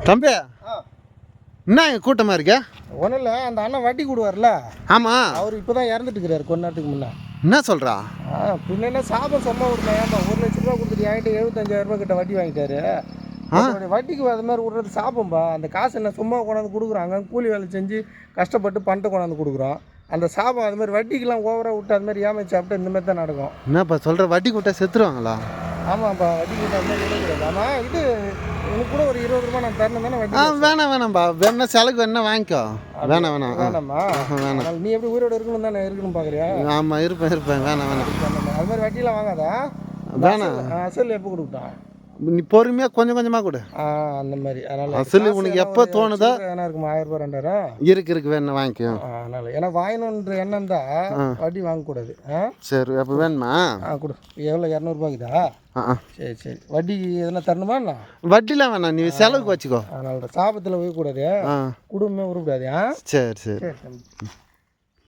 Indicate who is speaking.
Speaker 1: தம்பி என்ன கூட்டமாக இருக்க?
Speaker 2: ஒன்றும் இல்லை, அந்த அண்ணன் வட்டி கொடுவார்ல.
Speaker 1: ஆமாம்.
Speaker 2: அவர் இப்போ தான் இறந்துட்டு இருக்கிறார் கொஞ்ச நேரத்துக்கு முன்னே.
Speaker 1: என்ன சொல்கிறா?
Speaker 2: பின்ன என்ன சாபம் சும்மா விடுமா? ஏன்பா 1,00,000 ரூபா கொடுத்துட்டு என்கிட்ட 75,000 ரூபா கிட்ட வட்டி வாங்கிட்டாரு. வட்டிக்கு அது மாதிரி விடுறது சாபம்பா. அந்த காசு என்ன சும்மா கொண்டாந்து கொடுக்குறாங்க, கூலி வேலை செஞ்சு கஷ்டப்பட்டு பணத்தை கொண்டாந்து கொடுக்குறோம். அந்த சாபம் அது மாதிரி வட்டிக்கெலாம் ஓவராக விட்டு அது மாதிரி ஏமாச்சி சாப்பிட்டு இந்த மாதிரி தான் நடக்கும்.
Speaker 1: என்னப்பா சொல்கிற? வட்டி கூட்ட செத்துருவாங்களா?
Speaker 2: ஆமாப்பா, வட்டி கூட்ட அது மாதிரி விடக்கூடாது. ஆமாம், இது எனக்கு கூட ஒரு 20 ரூபா நான் தரணும் தானே வட்டி?
Speaker 1: வேணாம்பா, வேணா செலவுக்கு வேணா வாங்கிக்கோ.
Speaker 2: வேணாமா? வேணாம். நீ எப்படி உயிரோடு இருக்கணும் தானே இருக்கணும் பார்க்குறியா?
Speaker 1: ஆமாம், இருப்பேன். வேணாம்.
Speaker 2: அது மாதிரி வட்டிலாம் வாங்காதா?
Speaker 1: வேணாம்.
Speaker 2: அசல் எப்போ கொடுத்தான்?
Speaker 1: நீ பொறுமையாக கொஞ்சமாக கொடு.
Speaker 2: அந்த மாதிரி. அதனால்
Speaker 1: அசல் உனக்கு எப்போ தோணுதோ.
Speaker 2: ஏன்னா இருக்குமா 1000 ரூபா 2000
Speaker 1: இருக்கு வேணா வாங்கிக்கோ.
Speaker 2: அதனால் ஏன்னா வாங்கணுன்ற எண்ணம் தான், வட்டி வாங்கக்கூடாது.
Speaker 1: சரி, அப்போ வேணுமா?
Speaker 2: கொடு. எவ்வளோ 200 ரூபாய்க்குதா? சரி. வட்டி எதனா தரணுமா?
Speaker 1: வட்டிலாம் வேணாம், நீ செலவுக்கு வச்சுக்கோ.
Speaker 2: அதனால சாபத்தில் போயக்கூடாது, குடும்பமே உருப்படாது.
Speaker 1: சரி.